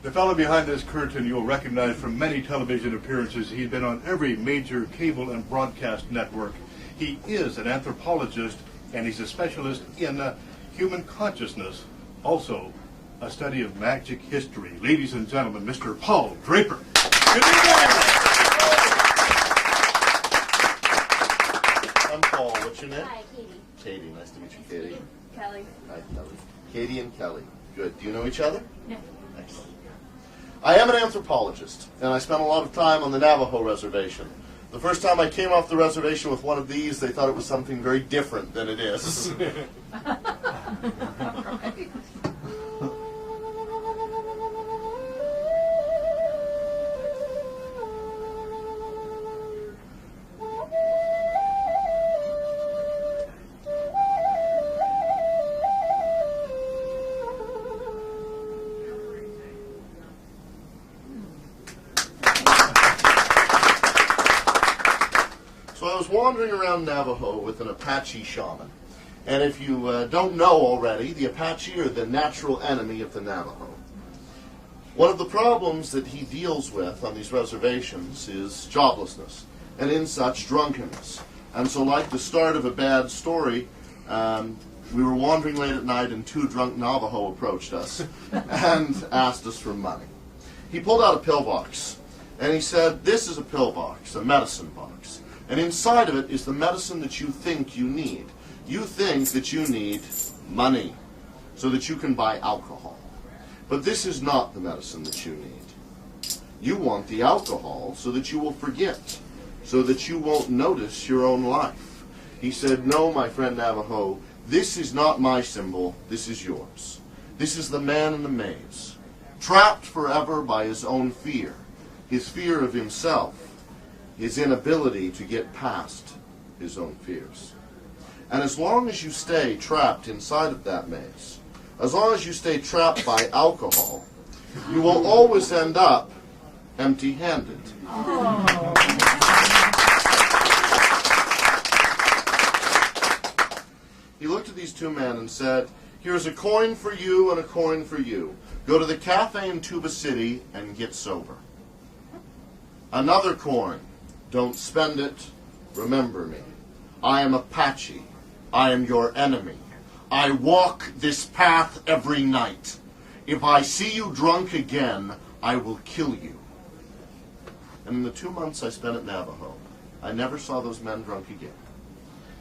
The fellow behind this curtain you'll recognize from many television appearances. He's been on every major cable and broadcast network. He is an anthropologist, and he's a specialist in human consciousness, also a study of magic history. Ladies and gentlemen, Mr. Paul Draper. Good evening. I'm Paul. What's your name? Hi, Katie. Katie. Nice to meet you, Katie. Kelly. Hi, Kelly. Katie and Kelly. Good. Do you know each other? No. Excellent. I am an anthropologist, and I spent a lot of time on the Navajo reservation. The first time I came off the reservation with one of these, they thought it was something very different than it is. Right. So I was wandering around Navajo with an Apache shaman. And if you don't know already, the Apache are the natural enemy of the Navajo. One of the problems that he deals with on these reservations is joblessness, and in such, drunkenness. And so like the start of a bad story, we were wandering late at night and two drunk Navajo approached us and asked us for money. He pulled out a pillbox, and he said, "This is a pillbox, a medicine box. And inside of it is the medicine that you think you need. You think that you need money so that you can buy alcohol. But this is not the medicine that you need. You want the alcohol so that you will forget, so that you won't notice your own life." He said, "No, my friend Navajo, this is not my symbol, this is yours. This is the man in the maze, trapped forever by his own fear, his fear of himself, his inability to get past his own fears. And as long as you stay trapped inside of that maze, as long as you stay trapped by alcohol, you will always end up empty-handed." He looked at these two men and said, "Here's a coin for you and a coin for you. Go to the cafe in Tuba City and get sober. Another coin. Don't spend it. Remember me. I am Apache. I am your enemy. I walk this path every night. If I see you drunk again, I will kill you." And in the 2 months I spent at Navajo, I never saw those men drunk again.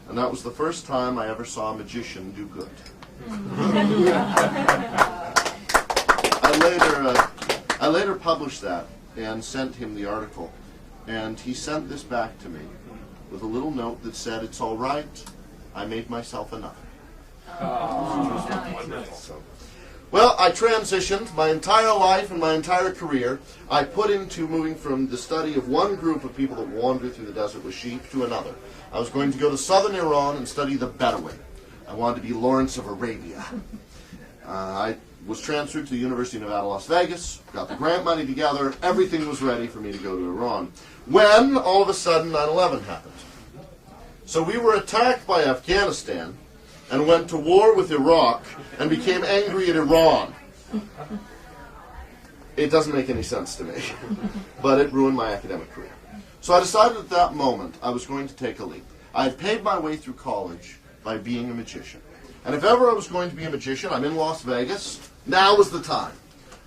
And that was the first time I ever saw a magician do good. I later published that and sent him the article. And he sent this back to me with a little note that said, "It's all right, I made myself enough." So, well, I transitioned my entire life and my entire career. I put into moving from the study of one group of people that wander through the desert with sheep to another. I was going to go to southern Iran and study the Bedouin. I wanted to be Lawrence of Arabia. I was transferred to the University of Nevada, Las Vegas, got the grant money together, everything was ready for me to go to Iran. When, all of a sudden, 9/11 happened. So we were attacked by Afghanistan and went to war with Iraq and became angry at Iran. It doesn't make any sense to me, but it ruined my academic career. So I decided at that moment I was going to take a leap. I had paid my way through college by being a magician. And if ever I was going to be a magician, I'm in Las Vegas, now was the time.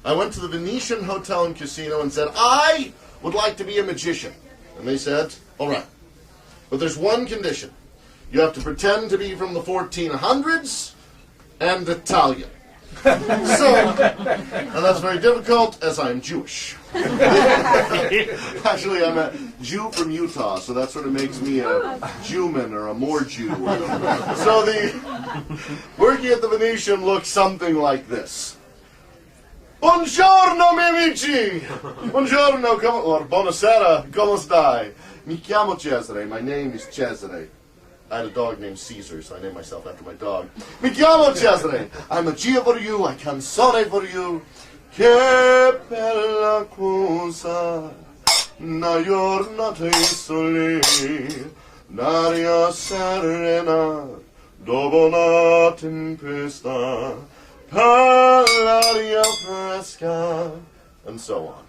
I went to the Venetian Hotel and Casino and said, "I would like to be a magician." And they said, "All right. But there's one condition. You have to pretend to be from the 1400s and Italian." And that's very difficult as I'm Jewish. Actually, I'm a Jew from Utah, so that sort of makes me a Jewman or a more Jew. So the working at the Venetian looked something like this. "Buongiorno, miei amici! Buongiorno, or buonasera, come stai? Mi chiamo Cesare, my name is Cesare." I had a dog named Caesar, so I named myself after my dog. "Mi chiamo Cesare. I'm a Gia for you, a canzone for you. Che bella cosa, una giornata di sole, l'aria serena, dopo una tempesta, per l'aria fresca, and so on.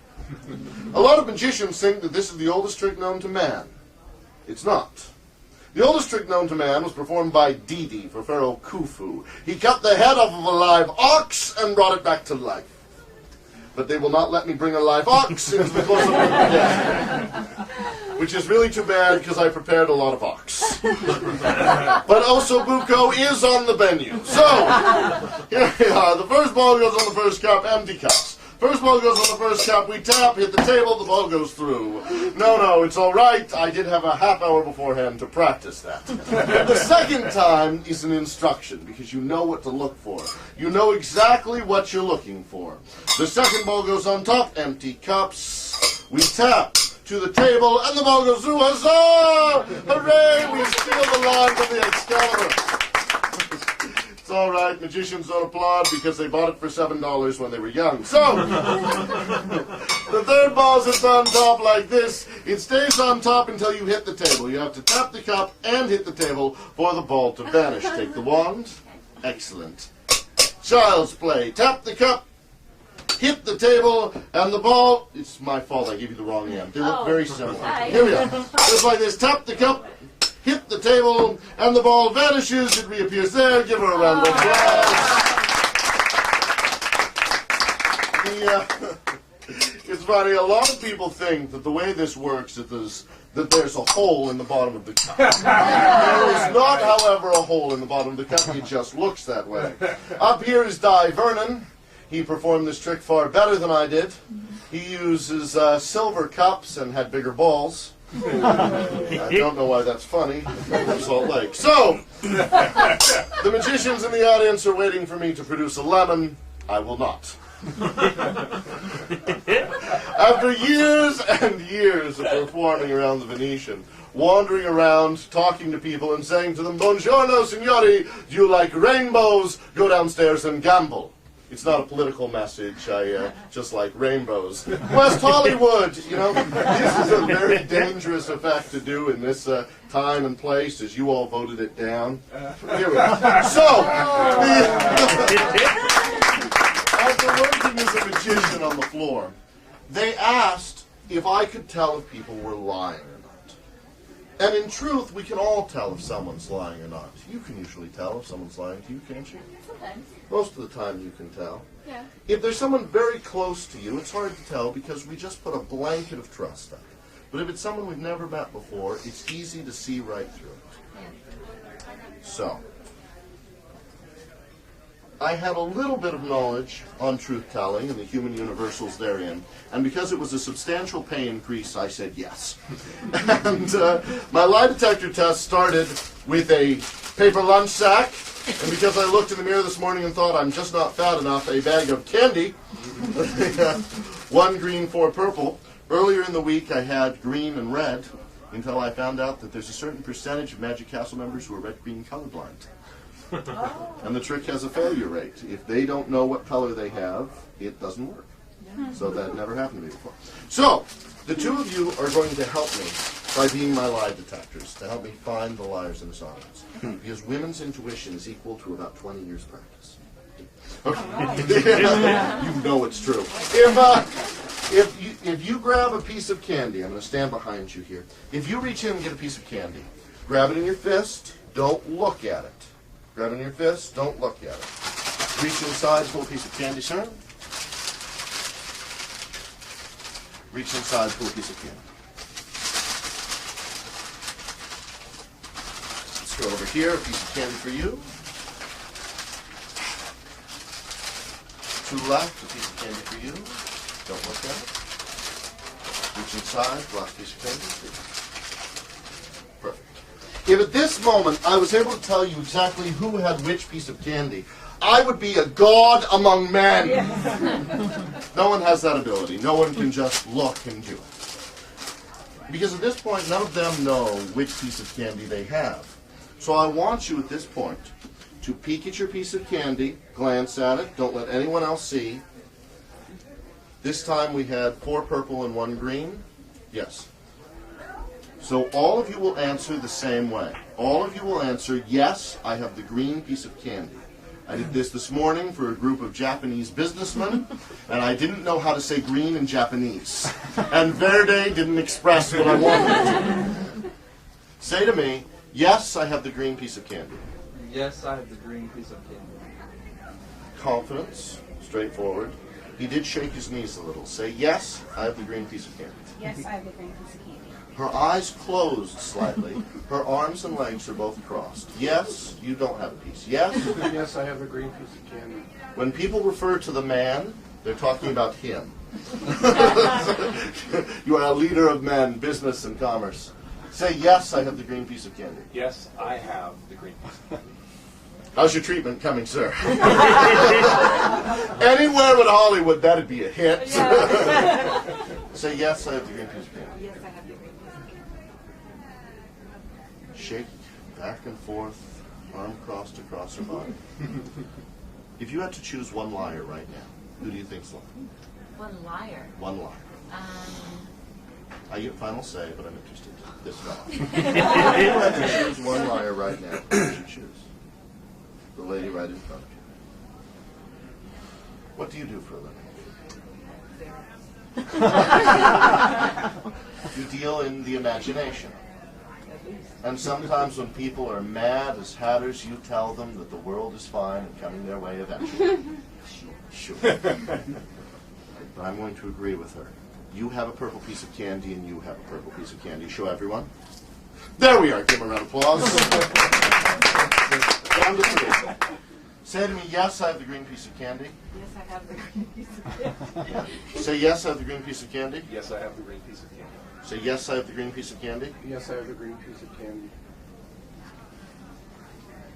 A lot of magicians think that this is the oldest trick known to man. It's not. The oldest trick known to man was performed by Didi for Pharaoh Khufu. He cut the head off of a live ox and brought it back to life. But they will not let me bring a live ox into the course of my day. Which is really too bad because I prepared a lot of ox. But Osobuco is on the menu. So, here we are. The first ball goes on the first cup, empty cups. First ball goes on the first cup, we tap, hit the table, the ball goes through. No, it's all right. I did have a half hour beforehand to practice that. The second time is an instruction, because you know what to look for. You know exactly what you're looking for. The second ball goes on top, empty cups. We tap to the table, and the ball goes through. Huzzah! Hooray! We steal the line from the Excalibur. It's all right. Magicians don't applaud because they bought it for $7 when they were young. So, the third ball is on top like this. It stays on top until you hit the table. You have to tap the cup and hit the table for the ball to vanish. Take the wand. Excellent. Child's play. Tap the cup, hit the table, and the ball... It's my fault. I gave you the wrong end. They look very similar. Here we are. Just like this. Tap the cup, hit the table, and the ball vanishes. It reappears there. Give her a round of applause. It's funny. A lot of people think that the way this works is that there's a hole in the bottom of the cup. There is not, however, a hole in the bottom of the cup. It just looks that way. Up here is Di Vernon. He performed this trick far better than I did. He uses silver cups and had bigger balls. I don't know why that's funny. From Salt Lake. So, the magicians in the audience are waiting for me to produce a lemon. I will not. After years and years of performing around the Venetian, wandering around, talking to people and saying to them, "Buongiorno, signori, do you like rainbows? Go downstairs and gamble." It's not a political message. I just like rainbows. West Hollywood, you know, this is a very dangerous effect to do in this time and place, as you all voted it down. Here we are. So, after working as a magician on the floor, they asked if I could tell if people were lying or not. And in truth, we can all tell if someone's lying or not. You can usually tell if someone's lying to you, can't you? Sometimes. Most of the time you can tell. Yeah. If there's someone very close to you, it's hard to tell because we just put a blanket of trust on it. But if it's someone we've never met before, it's easy to see right through it. Yeah. So, I had a little bit of knowledge on truth-telling and the human universals therein, and because it was a substantial pay increase, I said yes. And my lie detector test started with a paper lunch sack, and because I looked in the mirror this morning and thought I'm just not fat enough, a bag of candy, 1 green, 4 purple. Earlier in the week I had green and red, until I found out that there's a certain percentage of Magic Castle members who are red-green colorblind. And the trick has a failure rate. If they don't know what color they have, it doesn't work. So that never happened to me before. So, the two of you are going to help me by being my lie detectors, to help me find the liars in this audience. Because women's intuition is equal to about 20 years practice. Okay. You know it's true. If you grab a piece of candy, I'm going to stand behind you here. If you reach in and get a piece of candy, grab it in your fist, don't look at it. Grab it in your fist, don't look at it. Reach inside, pull a piece of candy, sir. Reach inside, pull a piece of candy. Let's go over here, a piece of candy for you. To the left, a piece of candy for you. Don't look at it. Reach inside, last piece of candy. Perfect. If at this moment I was able to tell you exactly who had which piece of candy, I would be a god among men. Yes. No one has that ability. No one can just look and do it. Because at this point, none of them know which piece of candy they have. So I want you at this point to peek at your piece of candy, glance at it, don't let anyone else see. This time we had 4 purple and 1 green. Yes. So all of you will answer the same way. All of you will answer, yes, I have the green piece of candy. I did this morning for a group of Japanese businessmen, and I didn't know how to say green in Japanese. And Verde didn't express what I wanted to. Say to me, yes, I have the green piece of candy. Yes, I have the green piece of candy. Confidence, straightforward. He did shake his knees a little. Say, yes, I have the green piece of candy. Yes, I have the green piece of candy. Her eyes closed slightly. Her arms and legs are both crossed. Yes, you don't have a piece. Yes? Yes, I have a green piece of candy. When people refer to the man, they're talking about him. You are a leader of men, business, and commerce. Say, yes, I have the green piece of candy. Yes, I have the green piece of candy. How's your treatment coming, sir? Anywhere but Hollywood, that'd be a hit. Say, yes, I have the green piece of candy. Yes, I have the green piece of candy. Shake back and forth, arm crossed across her body. If you had to choose one liar right now, who do you think's lying? One liar. One liar. I get final say, but I'm interested. This guy. If you had to choose one liar right now, who would you choose? The lady right in front of you. What do you do for a living? You deal in the imagination. And sometimes when people are mad as hatters, you tell them that the world is fine and coming their way eventually. Sure. But I'm going to agree with her. You have a purple piece of candy and you have a purple piece of candy. Show everyone. There we are. Give them a round of applause. Down to three. Say to me, yes, I have the green piece of candy. Yes, I have the green piece of candy. Say, yes, I have the green piece of candy. Yes, I have the green piece of candy. Say, yes, I have the green piece of candy. Yes, I have the green piece of candy.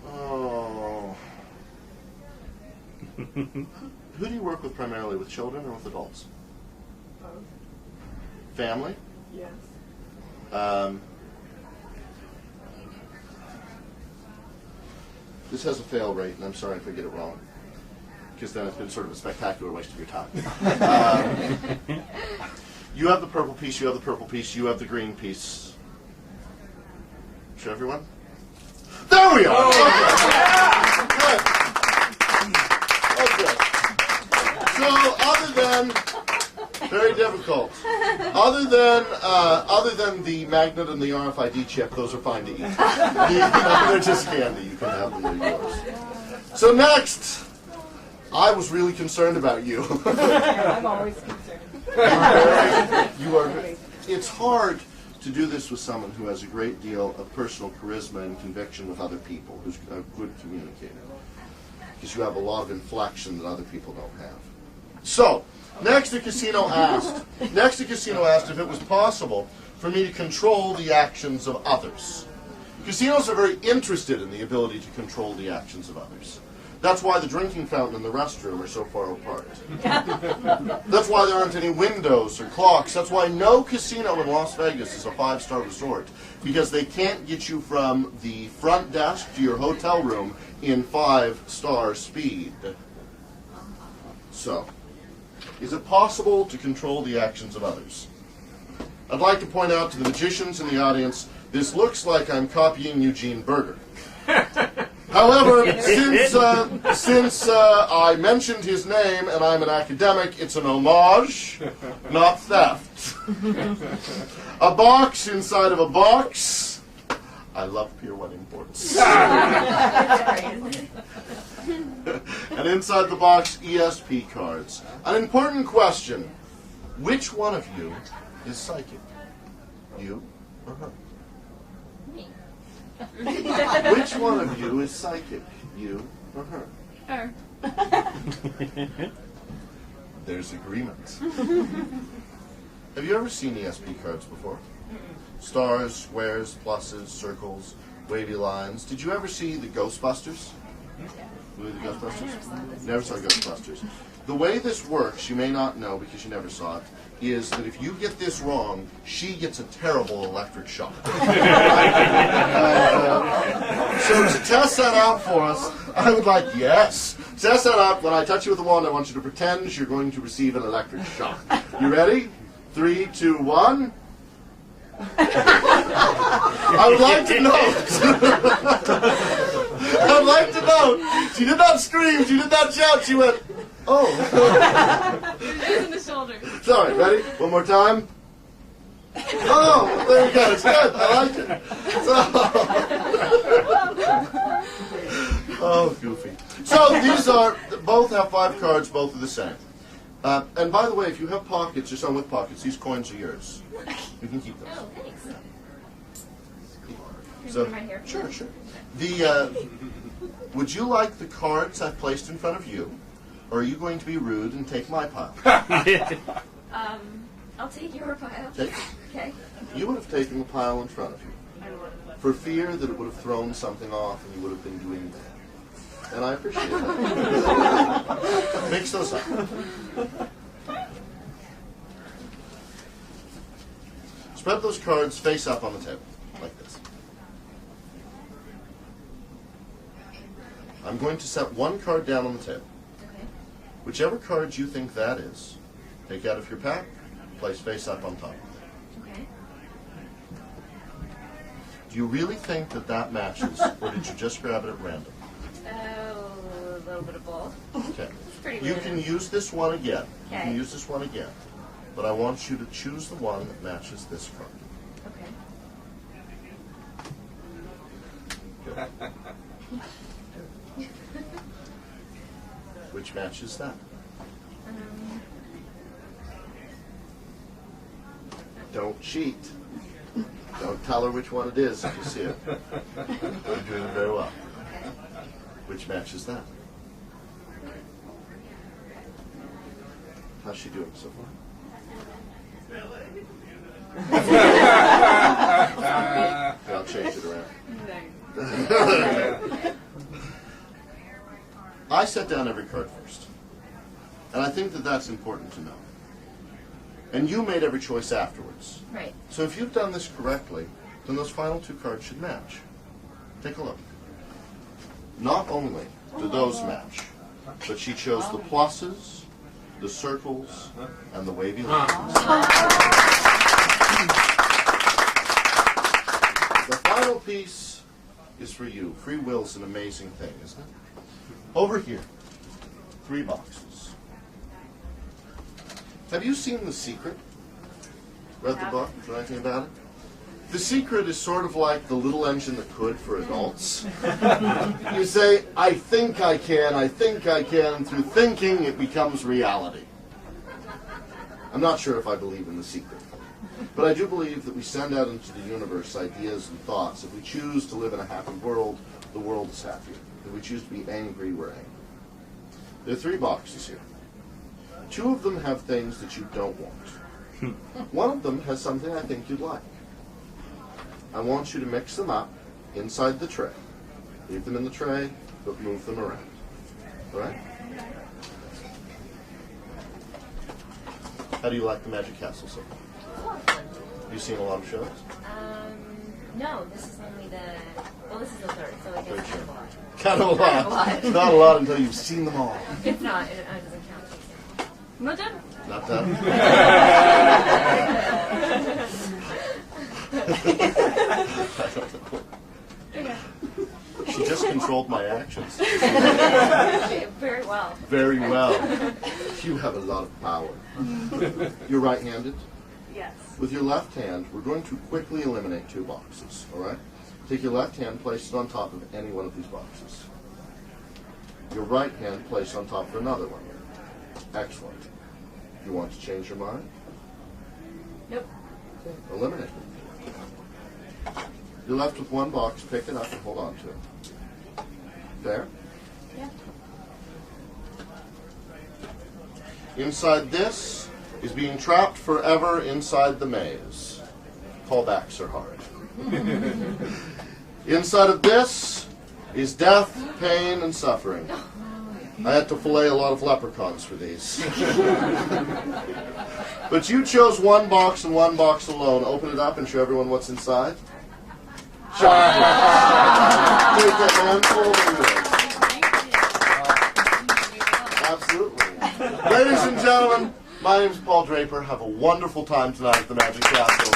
Oh. Who do you work with primarily, with children or with adults? Both. Family? Yes. This has a fail rate, and I'm sorry if I get it wrong, because then it's been sort of a spectacular waste of your time. You have the purple piece, you have the purple piece, you have the green piece. Show everyone? There we are! Okay. Good. Okay. So, other than, very difficult. Other than the magnet and the RFID chip, those are fine to eat. They're just candy. You can have them. They're yours. So next, I was really concerned about you. I'm always concerned. You are. It's hard to do this with someone who has a great deal of personal charisma and conviction with other people, who's a good communicator, because you have a lot of inflection that other people don't have. So, next the casino asked if it was possible for me to control the actions of others. Casinos are very interested in the ability to control the actions of others. That's why the drinking fountain and the restroom are so far apart. That's why there aren't any windows or clocks. That's why no casino in Las Vegas is a 5-star resort, because they can't get you from the front desk to your hotel room in 5-star speed. So, is it possible to control the actions of others? I'd like to point out to the magicians in the audience, this looks like I'm copying Eugene Berger. However, since I mentioned his name and I'm an academic, it's an homage, not theft. A box inside of a box. I love Pier 1 imports. And inside the box, ESP cards. An important question. Which one of you is psychic? You or her? Me. Which one of you is psychic? You or her? Her. There's agreement. Have you ever seen ESP cards before? Stars, squares, pluses, circles, wavy lines. Did you ever see the Ghostbusters? Movie The Ghostbusters? Never saw Ghostbusters. The way this works, you may not know because you never saw it, is that if you get this wrong, she gets a terrible electric shock. So to test that out for us, I would like, yes, test that out. When I touch you with the wand, I want you to pretend you're going to receive an electric shock. You ready? 3, 2, 1. I would like to note I'd like to know. She did not scream. She did not shout. She went, oh. Using the shoulders. Sorry, ready? One more time. Oh, there you go. It's good. I like it. So, oh, goofy. So these are, both have 5 cards, both are the same. And by the way, if you have pockets or someone with pockets, these coins are yours. You can keep those. Oh, thanks. So, Right here. sure. Would you like the cards I've placed in front of you, or are you going to be rude and take my pile? I'll take your pile. Take, Okay. you would have taken the pile in front of you, I will. for fear that it would have thrown something off and you would have been doing that. And I appreciate that. Mix those up. Spread those cards face up on the table, like this. I'm going to set one card down on the table. Okay. Whichever card you think that is, take out of your pack, place face up on top of it. Okay. Do you really think that that matches, or did you just grab it at random? Oh, a little bit of both. Okay. It's pretty You random. can use this one again. You Okay. can use this one again. But I want you to choose the one that matches this card. Okay. Which matches that? Don't cheat. Don't tell her which one it is if you see it. You're doing it very well. Which matches that? How's she doing so far? I'll change it around. I set down every card first. And I think that that's important to know. And you made every choice afterwards. Right. So if you've done this correctly, then those final 2 cards should match. Take a look. Not only do those match, but she chose the pluses, the circles, and the wavy lines. The final piece is for you. Free will's an amazing thing, isn't it? Over here, 3 boxes. Have you seen The Secret? Read the book? Know anything about it? The Secret is sort of like The Little Engine That Could for adults. You say, I think I can, and through thinking it becomes reality. I'm not sure if I believe in The Secret. But I do believe that we send out into the universe ideas and thoughts. If we choose to live in a happy world, the world is happier. If we choose to be angry, we're angry. There are 3 boxes here. 2 of them have things that you don't want. One of them has something I think you'd like. I want you to mix them up inside the tray. Leave them in the tray, but move them around. All right? How do you like the Magic Castle so far? Have you seen a lot of shows? No, this is only this is the 3rd, so I guess kind of a lot. Kind of a Kind of a lot. lot. Not a lot until you've seen them all. It's not, it doesn't count. I'm not done. Not done? She just controlled my actions. Very well. Very well. You have a lot of power. You're right-handed? Yes. With your left hand, we're going to quickly eliminate 2 boxes, all right? Take your left hand, place it on top of any one of these boxes. Your right hand, place on top of another one. Excellent. You want to change your mind? Nope. Eliminate it. You're left with 1 box, pick it up and hold on to it. There? Yeah. Inside this is being trapped forever inside the maze. Callbacks are hard. Inside of this is death, pain, and suffering. I had to fillet a lot of leprechauns for these. But you chose 1 box and 1 box alone. Open it up and show everyone what's inside. Take that handful. Absolutely. Ladies and gentlemen, my name is Paul Draper. Have a wonderful time tonight at the Magic Castle.